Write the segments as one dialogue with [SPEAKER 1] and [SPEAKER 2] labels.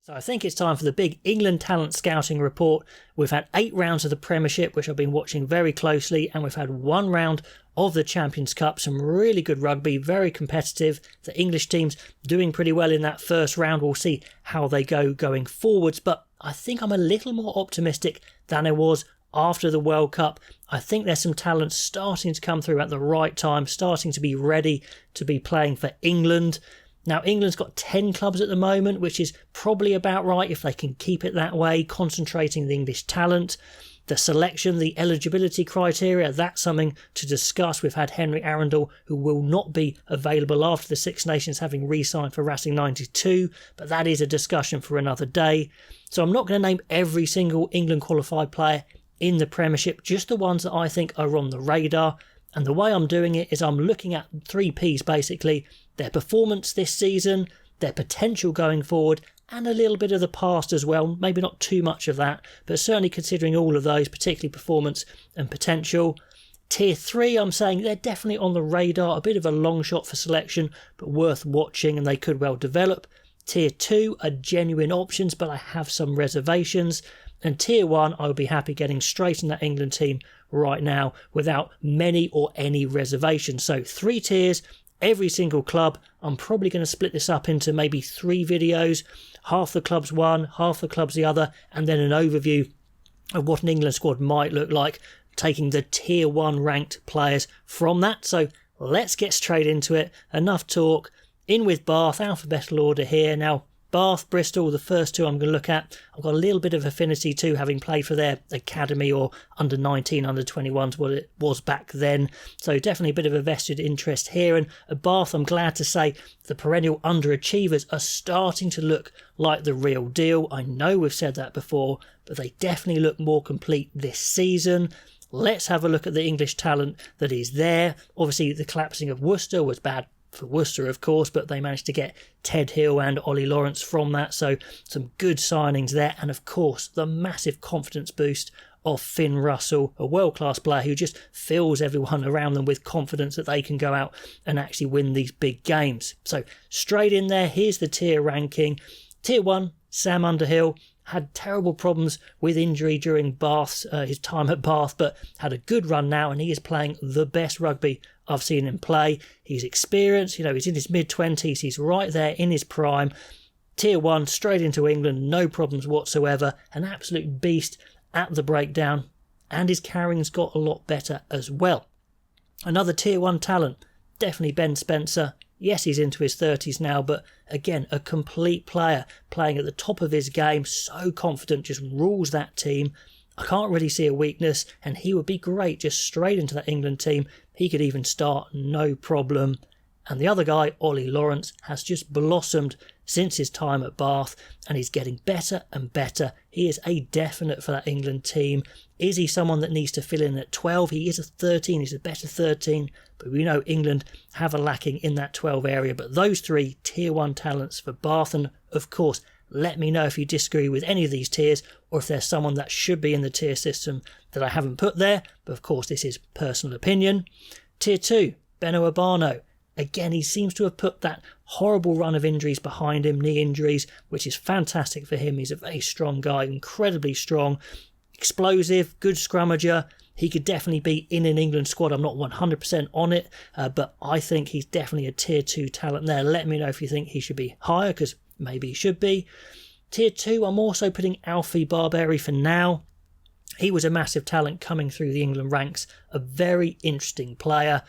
[SPEAKER 1] So I think it's time for the big England talent scouting report. We've had 8 rounds of the Premiership, which I've been watching very closely, and we've had 1 round of the Champions Cup. Some really good rugby, very competitive. The English team's doing pretty well in that first round. We'll see how they go going forwards, but I think I'm a little more optimistic than I was after the World Cup. I think there's some talent starting to come through at the right time, starting to be ready to be playing for England. Now, England's got 10 clubs at the moment, which is probably about right if they can keep it that way, concentrating the English talent. The selection, the eligibility criteria, that's something to discuss. We've had Henry Arundel, who will not be available after the Six Nations having re-signed for Racing 92, but that is a discussion for another day. So I'm not going to name every single England qualified player in the Premiership, just the ones that I think are on the radar. And the way I'm doing it is I'm looking at 3 Ps basically: their performance this season, their potential going forward, and a little bit of the past as well. Maybe not too much of that, but certainly considering all of those, particularly performance and potential. Tier 3, I'm saying they're definitely on the radar, a bit of a long shot for selection, but worth watching, and they could well develop. Tier 2 are genuine options, but I have some reservations. And Tier 1, I would be happy getting straight in that England team right now without many or any reservations. So 3 tiers, every single club. I'm probably going to split this up into maybe 3 videos, half the clubs one, half the clubs the other, and then an overview of what an England squad might look like, taking the Tier 1 ranked players from that. So let's get straight into it. Enough talk. In with Bath, alphabetical order here. Now, Bath, Bristol, the first 2 I'm going to look at. I've got a little bit of affinity too, having played for their academy or under 19, under 21s, what it was back then. So definitely a bit of a vested interest here. And at Bath, I'm glad to say the perennial underachievers are starting to look like the real deal. I know we've said that before, but they definitely look more complete this season. Let's have a look at the English talent that is there. Obviously, the collapsing of Worcester was bad for Worcester, of course, but they managed to get Ted Hill and Ollie Lawrence from that, so some good signings there. And of course, the massive confidence boost of Finn Russell, a world-class player who just fills everyone around them with confidence that they can go out and actually win these big games. So straight in there, here's the tier ranking. Tier 1, Sam Underhill, had terrible problems with injury during his time at Bath, but had a good run now, and he is playing the best rugby I've seen him play. He's experienced, he's in his mid-20s, he's right there in his prime. Tier 1, straight into England, no problems whatsoever, an absolute beast at the breakdown, and his carrying's got a lot better as well. Another Tier 1 talent, definitely Ben Spencer. Yes, he's into his 30s now, but again, a complete player, playing at the top of his game, so confident, just rules that team. I can't really see a weakness, and he would be great just straight into that England team. He could even start, no problem. And the other guy, Ollie Lawrence, has just blossomed since his time at Bath, and he's getting better and better. He is a definite for that England team. Is he someone that needs to fill in at 12? He is a 13, he's a better 13, but we know England have a lacking in that 12 area. But those 3 Tier 1 talents for Bath, and of course, let me know if you disagree with any of these tiers, or if there's someone that should be in the tier system that I haven't put there. But of course, this is personal opinion. Tier 2, Beno Urbano. Again, he seems to have put that horrible run of injuries behind him, knee injuries, which is fantastic for him. He's a very strong guy, incredibly strong, explosive, good scrummager. He could definitely be in an England squad. I'm not 100% on it, but I think he's definitely a Tier 2 talent there. Let me know if you think he should be higher, because maybe he should be. Tier 2, I'm also putting Alfie Barberi for now. He was a massive talent coming through the England ranks, a very interesting player.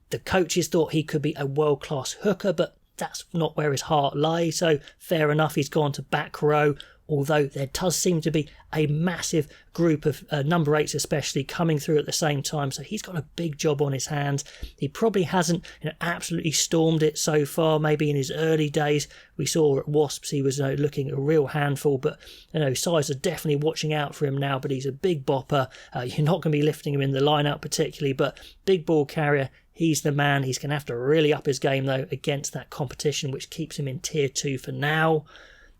[SPEAKER 1] The coaches thought he could be a world-class hooker, but that's not where his heart lies, so fair enough, he's gone to back row, although there does seem to be a massive group of number 8s especially coming through at the same time, so he's got a big job on his hands. He probably hasn't absolutely stormed it so far. Maybe in his early days we saw at Wasps he was looking a real handful, but sides are definitely watching out for him now. But he's a big bopper. You're not going to be lifting him in the line-out particularly, but big ball carrier. He's the man. He's going to have to really up his game, though, against that competition, which keeps him in Tier 2 for now.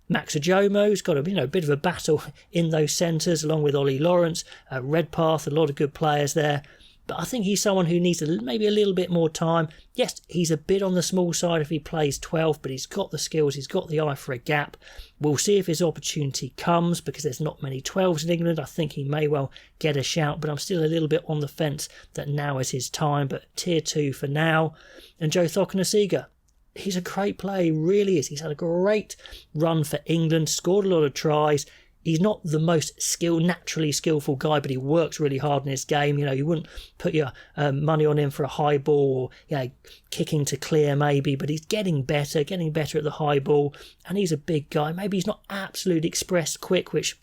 [SPEAKER 1] Max Ajomo's got a bit of a battle in those centres, along with Ollie Lawrence, Redpath, a lot of good players there. but I think he's someone who needs maybe a little bit more time. Yes, he's a bit on the small side if he plays 12, but he's got the skills, he's got the eye for a gap. We'll see if his opportunity comes, because there's not many 12s in England. I think he may well get a shout, but I'm still a little bit on the fence that now is his time. But tier 2 for now. And Joe Thokanasiga, he's a great player, he really is. He's had a great run for England, scored a lot of tries. He's not the most naturally skillful guy, but he works really hard in his game. You wouldn't put your money on him for a high ball or kicking to clear maybe, but he's getting better at the high ball, and he's a big guy. Maybe he's not absolute express quick, which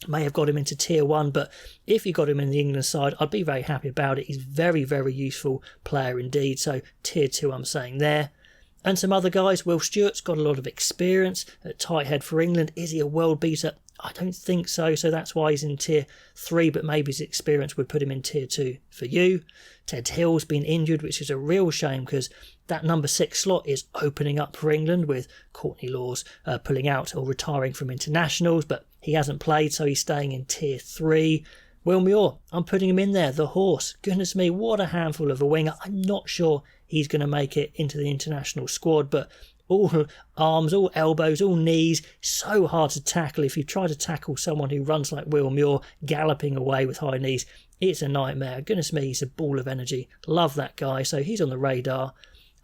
[SPEAKER 1] may have got him into tier 1, but if you got him in the England side, I'd be very happy about it. He's very, very useful player indeed. So tier 2, I'm saying there. And some other guys, Will Stewart's got a lot of experience at tight head for England. Is he a world beater? I don't think so, so that's why he's in tier 3, but maybe his experience would put him in tier 2 for you. Ted Hill's been injured, which is a real shame, because that number 6 slot is opening up for England with Courtney Lawes pulling out or retiring from internationals, but he hasn't played, so he's staying in tier 3. Will Muir, I'm putting him in there, the horse. Goodness me, what a handful of a winger. I'm not sure he's going to make it into the international squad, but all arms, all elbows, all knees, so hard to tackle. If you try to tackle someone who runs like Will Muir, galloping away with high knees, it's a nightmare. Goodness me, he's a ball of energy. Love that guy, so he's on the radar.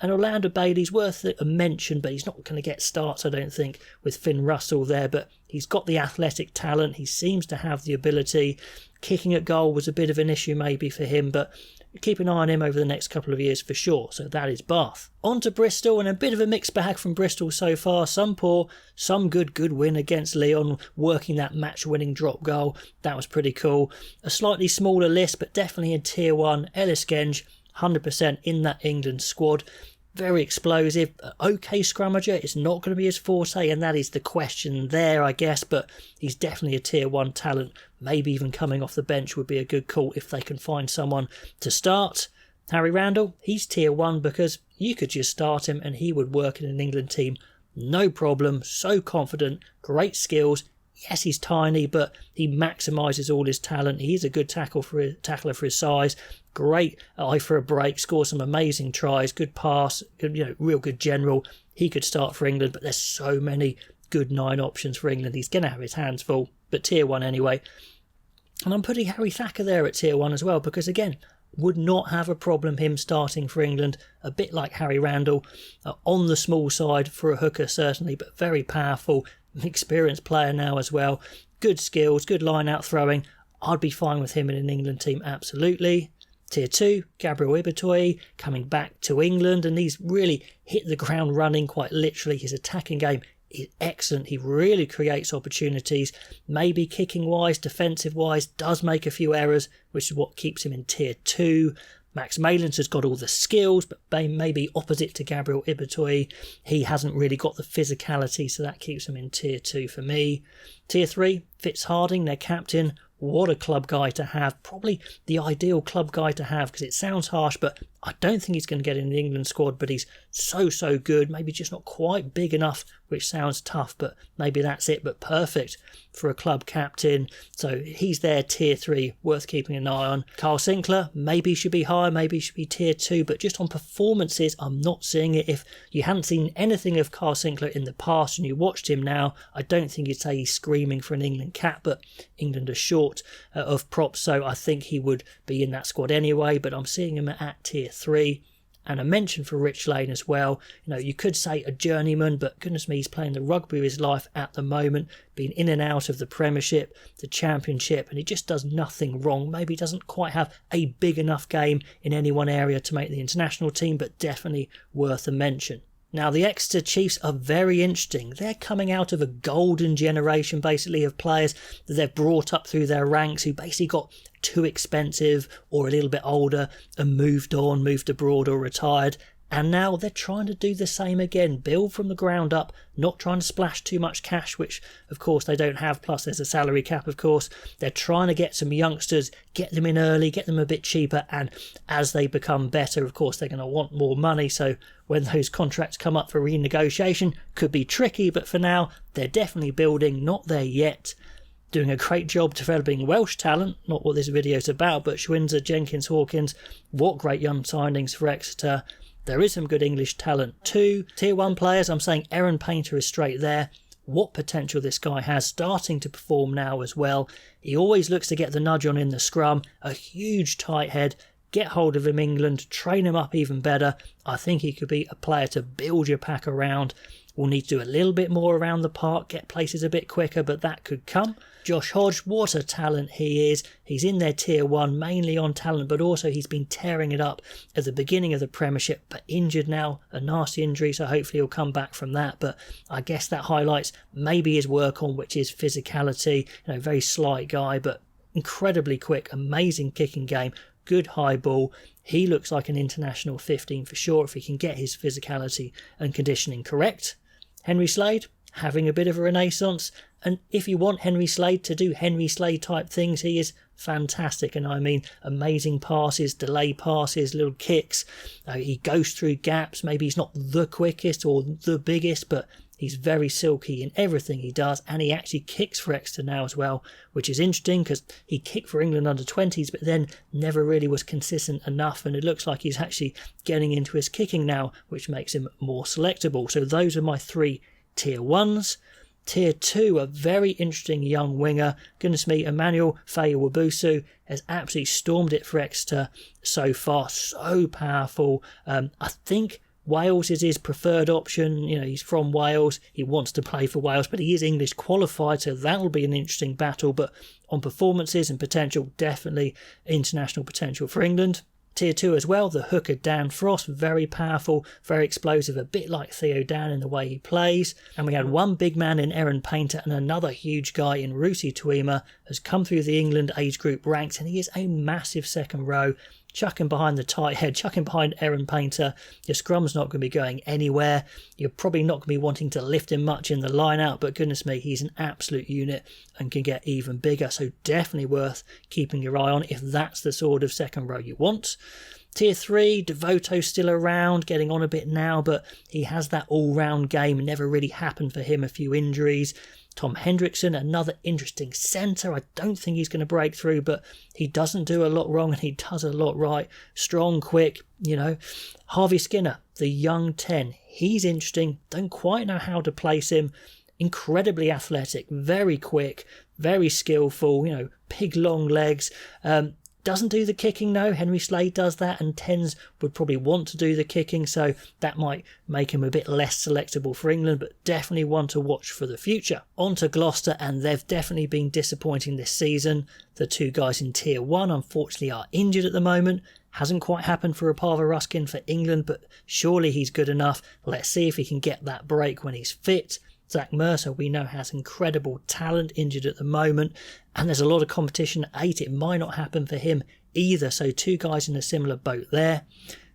[SPEAKER 1] And Orlando Bailey's worth a mention, but he's not going to get starts, I don't think, with Finn Russell there. But he's got the athletic talent. He seems to have the ability. Kicking at goal was a bit of an issue maybe for him, but keep an eye on him over the next couple of years for sure. So that is Bath. On to Bristol, and a bit of a mixed bag from Bristol so far. Some poor, some good win against Leon, working that match-winning drop goal. That was pretty cool. A slightly smaller list, but definitely in tier 1. Ellis Genge, 100% in that England squad. Very explosive. Okay scrummager. It's not going to be his forte, and that is the question there, I guess, but he's definitely a tier 1 talent. Maybe even coming off the bench would be a good call if they can find someone to start. Harry Randall, he's tier 1 because you could just start him and he would work in an England team. No problem. So confident. Great skills. Yes, he's tiny, but he maximises all his talent. He's a good tackler for his size. Great eye for a break. Scores some amazing tries. Good pass. Good, real good general. He could start for England, but there's so many good 9 options for England. He's going to have his hands full, but tier 1 anyway. And I'm putting Harry Thacker there at tier 1 as well, because again, would not have a problem him starting for England. A bit like Harry Randall, on the small side for a hooker certainly, but very powerful. Experienced player now as well. Good skills, good line out throwing. I'd be fine with him in an England team, absolutely. Tier 2, Gabriel Ibitoye coming back to England, and he's really hit the ground running quite literally. His attacking game is excellent. He really creates opportunities. Maybe kicking wise, defensive wise, does make a few errors, which is what keeps him in tier 2. Max Malins has got all the skills, but maybe opposite to Gabriel Ibitoye, he hasn't really got the physicality, so that keeps him in tier 2 for me. Tier 3, Fitz Harding, their captain. What a club guy to have. Probably the ideal club guy to have, because it sounds harsh, but I don't think he's going to get in the England squad, but he's so good. Maybe just not quite big enough, which sounds tough, but maybe that's it. But perfect for a club captain. So he's there, tier 3, worth keeping an eye on. Carl Sinclair, maybe should be higher, maybe should be tier 2, but just on performances, I'm not seeing it. If you hadn't seen anything of Carl Sinclair in the past and you watched him now, I don't think you'd say he's screaming for an England cap, but England are short of props, so I think he would be in that squad anyway, but I'm seeing him at tier 3. And a mention for Rich Lane as well. You could say a journeyman, but goodness me, he's playing the rugby of his life at the moment, being in and out of the Premiership, the Championship, and he just does nothing wrong. Maybe he doesn't quite have a big enough game in any one area to make the international team, but definitely worth a mention. Now, the Exeter Chiefs are very interesting. They're coming out of a golden generation, basically, of players that they've brought up through their ranks who basically got too expensive or a little bit older and moved on, moved abroad or retired. And now they're trying to do the same again, build from the ground up, not trying to splash too much cash, which of course they don't have, plus there's a salary cap of course. They're trying to get some youngsters, get them in early, get them a bit cheaper, and as they become better, of course they're going to want more money, so when those contracts come up for renegotiation, could be tricky, but for now they're definitely building, not there yet. doing a great job developing Welsh talent, not what this video is about, but Schwinzer, Jenkins, Hawkins, what great young signings for Exeter. There is some good English talent too. Tier 1 players, I'm saying Aaron Painter is straight there. What potential this guy has, starting to perform now as well. He always looks to get the nudge on in the scrum, a huge tight head. Get hold of him, England, train him up even better. I think he could be a player to build your pack around. We'll need to do a little bit more around the park, get places a bit quicker, but that could come. Josh Hodge, what a talent he is. He's in their tier 1, mainly on talent, but also he's been tearing it up at the beginning of the Premiership, but injured now, a nasty injury, so hopefully he'll come back from that. But I guess that highlights maybe his work on, which is physicality. Very slight guy, but incredibly quick, amazing kicking game. Good high ball. He looks like an international 15 for sure if he can get his physicality and conditioning correct. Henry Slade, having a bit of a renaissance. And if you want Henry Slade to do Henry Slade type things, he is fantastic. And I mean, amazing passes, delay passes, little kicks. He goes through gaps. Maybe he's not the quickest or the biggest, but he's very silky in everything he does, and he actually kicks for Exeter now as well, which is interesting because he kicked for England under 20s, but then never really was consistent enough, and it looks like he's actually getting into his kicking now, which makes him more selectable. So those are my 3 tier 1s. Tier 2, a very interesting young winger. Goodness me, Emmanuel Faye-Wabusu has absolutely stormed it for Exeter so far. So powerful. I think Wales is his preferred option. He's from Wales. He wants to play for Wales, but he is English qualified, so that'll be an interesting battle. But on performances and potential, definitely international potential for England. Tier 2 as well, the hooker Dan Frost, very powerful, very explosive, a bit like Theo Dan in the way he plays. And we had one big man in Aaron Painter and another huge guy in Rusi Tuima, has come through the England age group ranks, and he is a massive second row. Chucking behind the tight head, chucking behind Aaron Painter. Your scrum's not going to be going anywhere. You're probably not going to be wanting to lift him much in the line out, but goodness me, he's an absolute unit and can get even bigger. So definitely worth keeping your eye on if that's the sort of second row you want. Tier 3, Devoto's still around, getting on a bit now, but he has that all-round game. Never really happened for him, a few injuries. Tom Hendrickson, another interesting centre. I don't think he's going to break through, but he doesn't do a lot wrong and he does a lot right. Strong, quick, Harvey Skinner, the young 10. He's interesting. Don't quite know how to place him. Incredibly athletic, very quick, very skillful, big long legs. Doesn't do the kicking, no. Henry Slade does that, and 10s would probably want to do the kicking, so that might make him a bit less selectable for England, but definitely one to watch for the future. On to Gloucester, and they've definitely been disappointing this season. The 2 guys in Tier 1, unfortunately, are injured at the moment. Hasn't quite happened for Rapava Ruskin for England, but surely he's good enough. Let's see if he can get that break when he's fit. Zach Mercer, we know, has incredible talent, injured at the moment, and there's a lot of competition at 8. It might not happen for him either, so 2 guys in a similar boat there.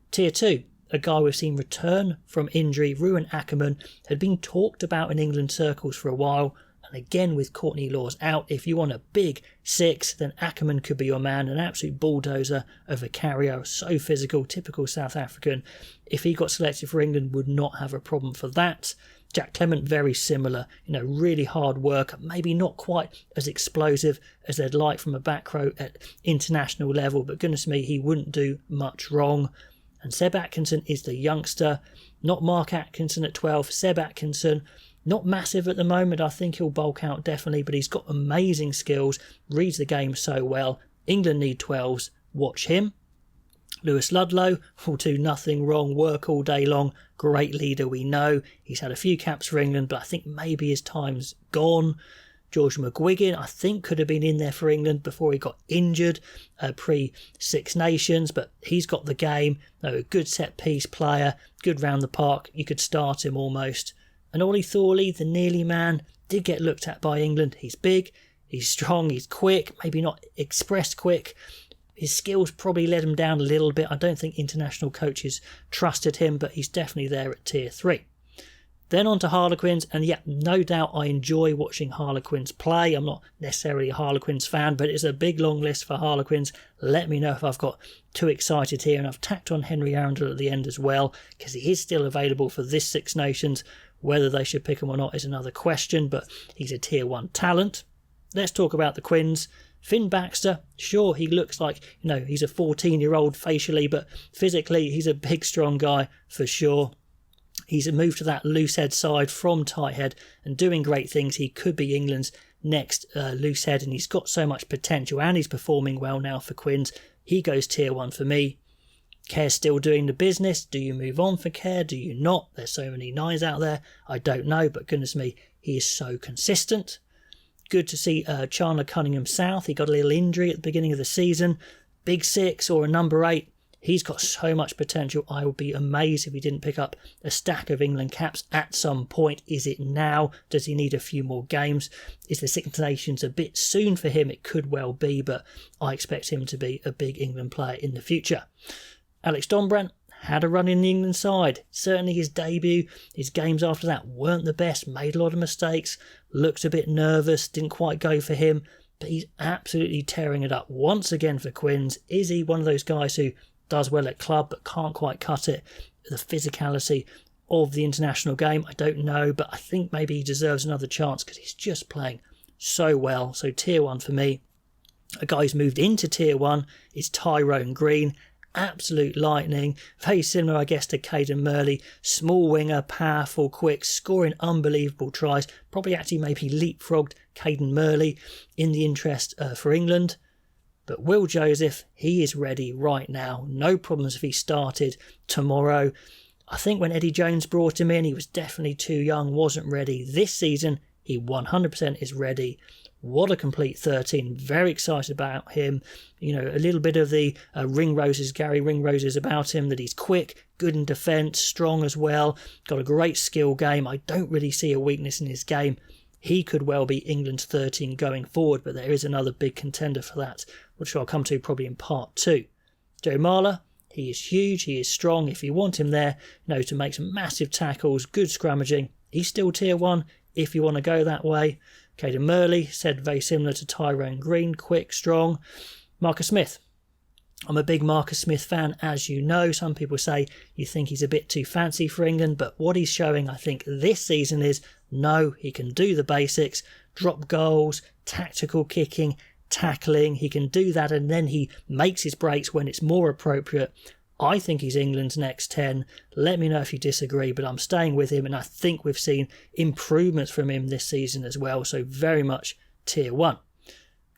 [SPEAKER 1] Tier 2, a guy we've seen return from injury, Ruan Ackerman, had been talked about in England circles for a while, and again with Courtney Laws out, if you want a big 6, then Ackerman could be your man, an absolute bulldozer of a carrier, so physical, typical South African. If he got selected for England, would not have a problem for that. Jack Clement, very similar, really hard work, maybe not quite as explosive as they'd like from a back row at international level, but goodness me, he wouldn't do much wrong. And Seb Atkinson is the youngster, not Mark Atkinson at 12, Seb Atkinson, not massive at the moment, I think he'll bulk out definitely, but he's got amazing skills, reads the game so well. England need 12s, watch him. Lewis Ludlow will do nothing wrong, work all day long, great leader we know. He's had a few caps for England, but I think maybe his time's gone. George McGuigan, I think, could have been in there for England before he got injured pre-Six Nations, but he's got the game, a good set-piece player, good round the park, you could start him almost. And Ollie Thorley, the nearly man, did get looked at by England. He's big, he's strong, he's quick, maybe not express quick. His skills probably let him down a little bit. I don't think international coaches trusted him, but he's definitely there at Tier 3. Then on to Harlequins, and yeah, no doubt I enjoy watching Harlequins play. I'm not necessarily a Harlequins fan, but it's a big long list for Harlequins. Let me know if I've got too excited here, and I've tacked on Henry Arundel at the end as well, because he is still available for this Six Nations. Whether they should pick him or not is another question, but he's a Tier 1 talent. let's talk about the Quins. Finn Baxter, sure, he looks like, he's a 14-year-old facially, but physically he's a big, strong guy for sure. He's moved to that loose head side from tight head and doing great things. He could be England's next loose head, and he's got so much potential, and he's performing well now for Quins. He goes tier 1 for me. Kerr's still doing the business. Do you move on for Kerr? Do you not? There's so many 9s out there. I don't know, but goodness me, he is so consistent. Good to see Chandler Cunningham South. He got a little injury at the beginning of the season. Big 6 or a number 8. He's got so much potential. I would be amazed if he didn't pick up a stack of England caps at some point. Is it now? Does he need a few more games? Is the Six Nations a bit soon for him? It could well be, but I expect him to be a big England player in the future. Alex Donbrandt had a run in the England side. Certainly his debut, his games after that weren't the best, made a lot of mistakes, looked a bit nervous, didn't quite go for him, but he's absolutely tearing it up once again for Quins. Is he one of those guys who does well at club but can't quite cut it? The physicality of the international game, I don't know, but I think maybe he deserves another chance because he's just playing so well. So tier 1 for me. A guy who's moved into tier 1 is Tyrone Green. Absolute lightning, very similar I guess to Caden Murley, small winger, powerful, quick, scoring unbelievable tries, probably actually maybe leapfrogged Caden Murley in the interest for England. But Will Joseph, he is ready right now, no problems if he started tomorrow. I think when Eddie Jones brought him in, he was definitely too young, wasn't ready. This season, he 100% is ready. What a complete 13. Very excited about him. A little bit of the Gary Ringroses about him, that he's quick, good in defence, strong as well, got a great skill game. I don't really see a weakness in his game. He could well be England's 13 going forward, but there is another big contender for that, which I'll come to probably in part 2. Joe Marler, he is huge, he is strong. If you want him there, to make some massive tackles, good scrummaging, he's still tier 1 if you want to go that way. Caden Murley, said very similar to Tyrone Green, quick, strong. Marcus Smith. I'm a big Marcus Smith fan, as you know. Some people say you think he's a bit too fancy for England, but what he's showing, I think, this season is, no, he can do the basics, drop goals, tactical kicking, tackling. He can do that, and then he makes his breaks when it's more appropriate. I think he's England's next 10. Let me know if you disagree, but I'm staying with him, and I think we've seen improvements from him this season as well, so very much tier 1.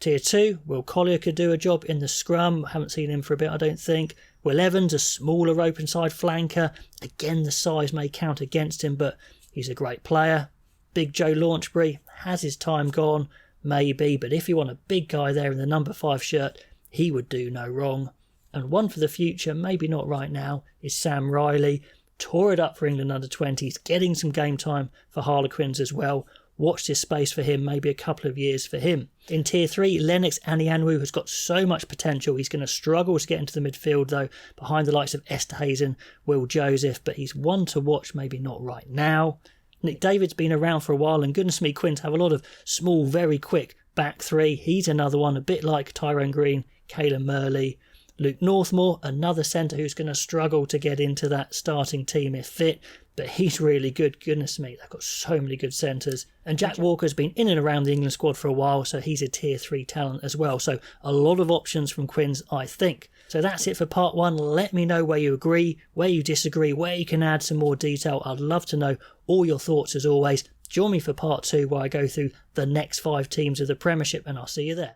[SPEAKER 1] Tier 2, Will Collier could do a job in the scrum. Haven't seen him for a bit, I don't think. Will Evans, a smaller open side flanker. Again, the size may count against him, but he's a great player. Big Joe Launchbury, has his time gone? Maybe, but if you want a big guy there in the number 5 shirt, he would do no wrong. And one for the future, maybe not right now, is Sam Riley. Tore it up for England under-20s, getting some game time for Harlequins as well. Watch this space for him, maybe a couple of years for him. In Tier 3, Lennox Anianwu has got so much potential. He's going to struggle to get into the midfield, though, behind the likes of Esterhazen, Will Joseph, but he's one to watch, maybe not right now. Nick David's been around for a while, and goodness me, Quins have a lot of small, very quick back 3. He's another one, a bit like Tyrone Green, Caelan Murley. Luke Northmore, another centre who's going to struggle to get into that starting team if fit, but he's really good. Goodness me, they've got so many good centres. And Jack Walker's been in and around the England squad for a while, so he's a Tier 3 talent as well. So a lot of options from Quins, I think. So that's it for part 1. Let me know where you agree, where you disagree, where you can add some more detail. I'd love to know all your thoughts as always. Join me for part 2 where I go through the next 5 teams of the Premiership, and I'll see you there.